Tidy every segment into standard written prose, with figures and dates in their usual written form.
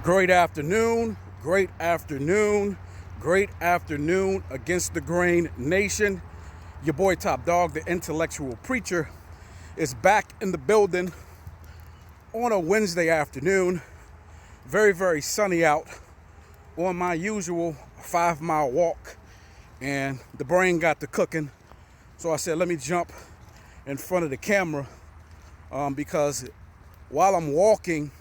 Great afternoon, great afternoon, great afternoon against the grain nation. Your boy Top Dog, the intellectual preacher, is back in the building on a Wednesday afternoon. Very, very sunny out on my usual 5-mile walk, and the brain got to cooking. So I said, let me jump in front of the camera because while I'm walking,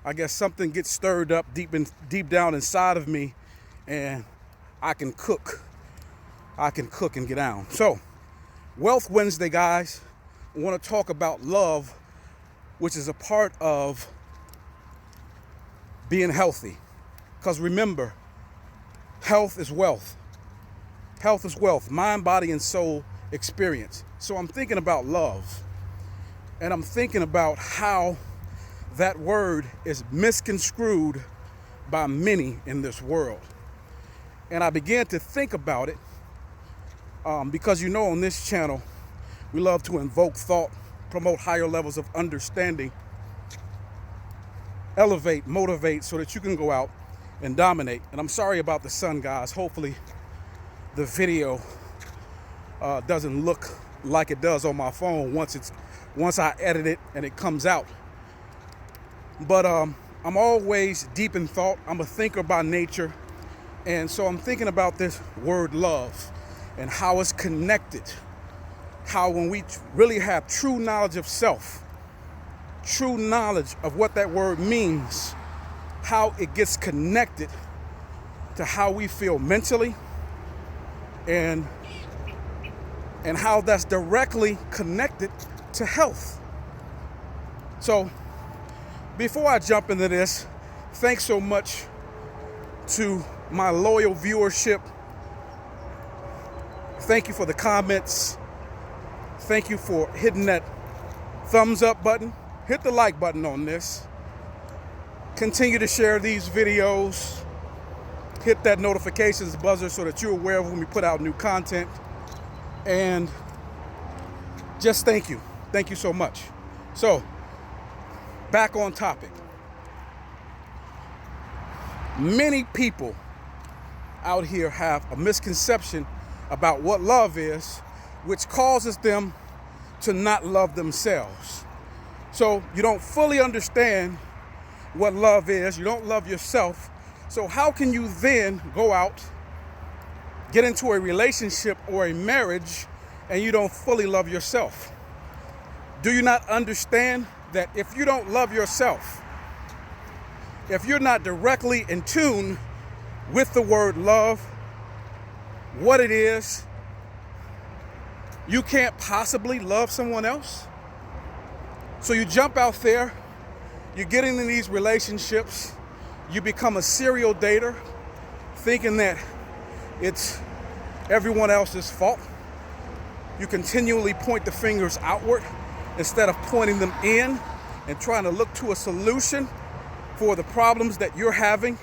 I guess something gets stirred up deep down inside of me, and I can cook and get down. So, Wealth Wednesday, guys. I want to talk about love, which is a part of being healthy. Because remember, health is wealth. Health is wealth, mind, body, and soul experience. So I'm thinking about love, and I'm thinking about how that word is misconstrued by many in this world. And I began to think about it because on this channel, we love to invoke thought, promote higher levels of understanding, elevate, motivate, so that you can go out and dominate. And I'm sorry about the sun, guys. Hopefully the video doesn't look like it does on my phone once I edit it and it comes out. But I'm always deep in thought. I'm a thinker by nature. And so I'm thinking about this word love and how it's connected. How when we really have true knowledge of self, true knowledge of what that word means, how it gets connected to how we feel mentally, and how that's directly connected to health. So before I jump into this, thanks so much to my loyal viewership. Thank you for the comments. Thank you for hitting that thumbs up button. Hit the like button on this. Continue to share these videos. Hit that notifications buzzer so that you're aware of when we put out new content. And just thank you. Thank you so much. So, back on topic. Many people out here have a misconception about what love is, which causes them to not love themselves. So you don't fully understand what love is. You don't love yourself. So how can you then go out, get into a relationship or a marriage, and you don't fully love yourself? Do you not understand that if you don't love yourself, if you're not directly in tune with the word love, what it is, you can't possibly love someone else? So you jump out there, you get into these relationships, you become a serial dater, thinking that it's everyone else's fault. You continually point the fingers outward instead of pointing them in and trying to look to a solution for the problems that you're having,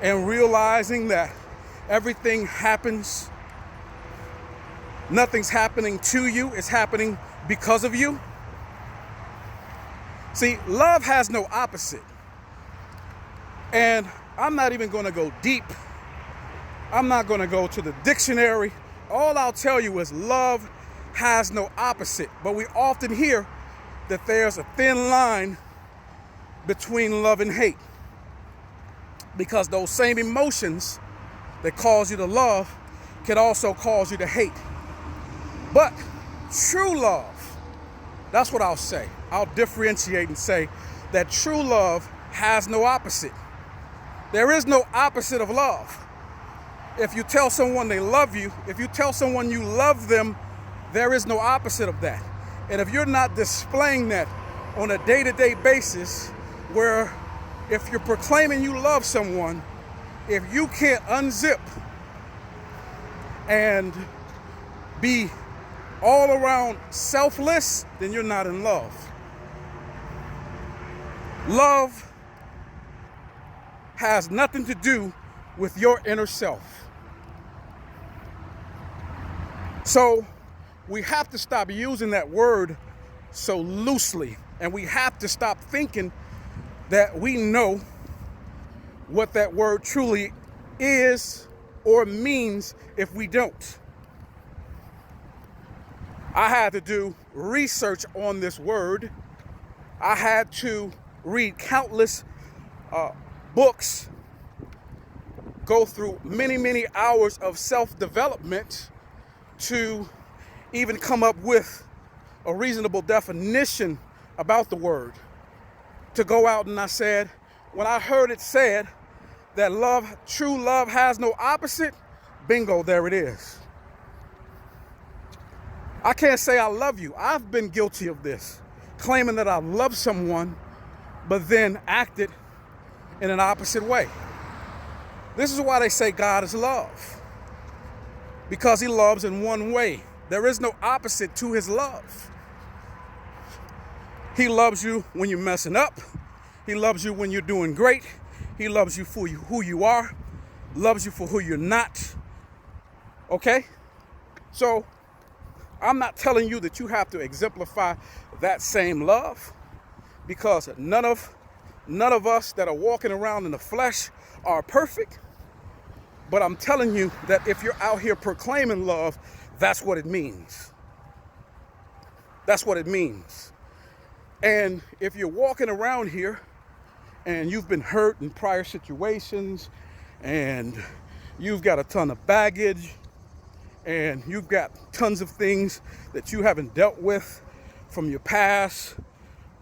and realizing that everything happens, nothing's happening to you, it's happening because of you. See, love has no opposite. And I'm not even going to go deep. I'm not going to go to the dictionary. All I'll tell you is love has no opposite. But we often hear that there's a thin line between love and hate, because those same emotions that cause you to love can also cause you to hate. But true love, that's what I'll say. I'll differentiate and say that true love has no opposite. There is no opposite of love. If you tell someone they love you, if you tell someone you love them, there is no opposite of that. And if you're not displaying that on a day-to-day basis, where if you're proclaiming you love someone, if you can't unzip and be all around selfless, then you're not in love. Love has nothing to do with your inner self. So we have to stop using that word so loosely, and we have to stop thinking that we know what that word truly is or means if we don't. I had to do research on this word. I had to read countless books, go through many, many hours of self-development to even come up with a reasonable definition about the word. To go out and I said, when I heard it said that love, true love has no opposite, bingo, there it is. I can't say I love you. I've been guilty of this, claiming that I love someone, but then acted in an opposite way. This is why they say God is love, because he loves in one way. There is no opposite to his love. He loves you when you're messing up. He loves you when you're doing great. He loves you for who you are, loves you for who you're not. Okay? So I'm not telling you that you have to exemplify that same love, because none of us that are walking around in the flesh are perfect. But I'm telling you that if you're out here proclaiming love, that's what it means. That's what it means. And if you're walking around here and you've been hurt in prior situations and you've got a ton of baggage and you've got tons of things that you haven't dealt with from your past,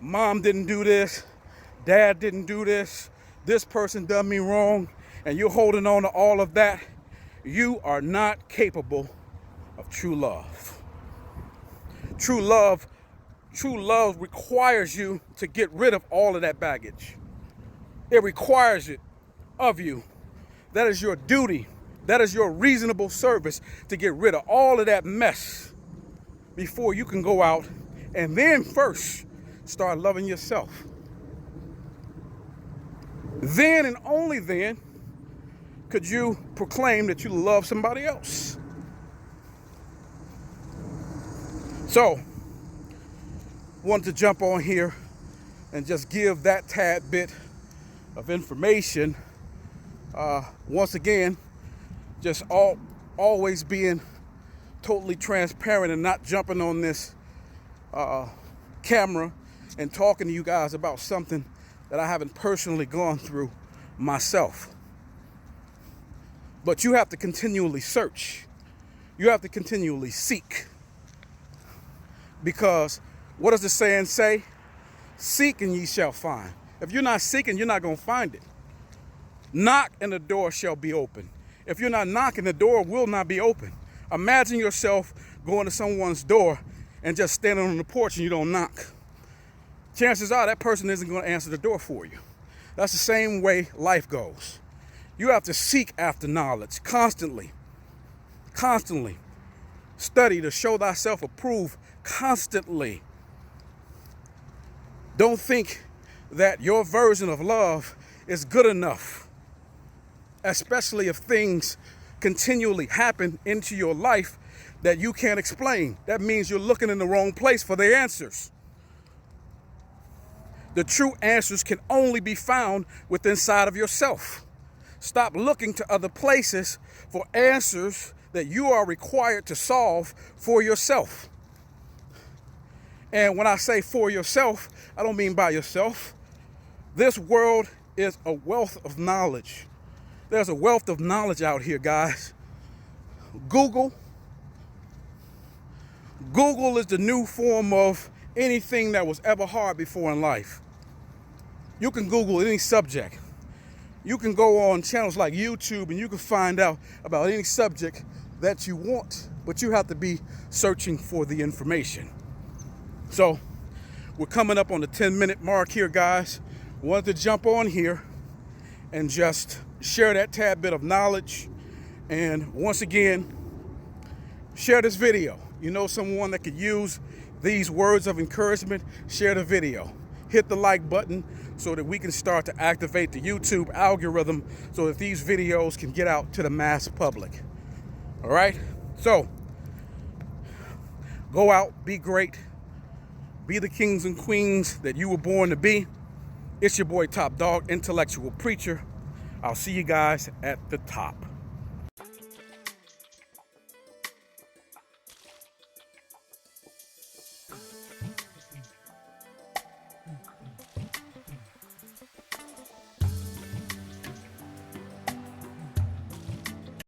mom didn't do this, dad didn't do this, this person done me wrong, and you're holding on to all of that, you are not capable of true love. True love requires you to get rid of all of that baggage. It requires it of you. That is your duty. That is your reasonable service, to get rid of all of that mess before you can go out and then first start loving yourself. Then and only then could you proclaim that you love somebody else. So, wanted to jump on here and just give that tad bit of information. Once again, just always being totally transparent and not jumping on this camera and talking to you guys about something that I haven't personally gone through myself. But you have to continually search. You have to continually seek. Because what does the saying say? Seek and ye shall find. If you're not seeking, you're not going to find it. Knock and the door shall be open. If you're not knocking, the door will not be open. Imagine yourself going to someone's door and just standing on the porch and you don't knock. Chances are that person isn't going to answer the door for you. That's the same way life goes. You have to seek after knowledge constantly. Constantly. Study to show thyself approved constantly. Don't think that your version of love is good enough, especially if things continually happen into your life that you can't explain. That means you're looking in the wrong place for the answers. The true answers can only be found within inside of yourself. Stop looking to other places for answers that you are required to solve for yourself. And when I say for yourself, I don't mean by yourself. This world is a wealth of knowledge. There's a wealth of knowledge out here, guys. Google is the new form of anything that was ever hard before in life. You can Google any subject. You can go on channels like YouTube and you can find out about any subject that you want, but you have to be searching for the information. So we're coming up on the 10-minute mark here, guys. Wanted to jump on here and just share that tad bit of knowledge. And once again, share this video. You know someone that could use these words of encouragement, share the video. Hit the like button so that we can start to activate the YouTube algorithm so that these videos can get out to the mass public. All right? So, go out, be great, be the kings and queens that you were born to be. It's your boy Top Dog, intellectual preacher. I'll see you guys at the top.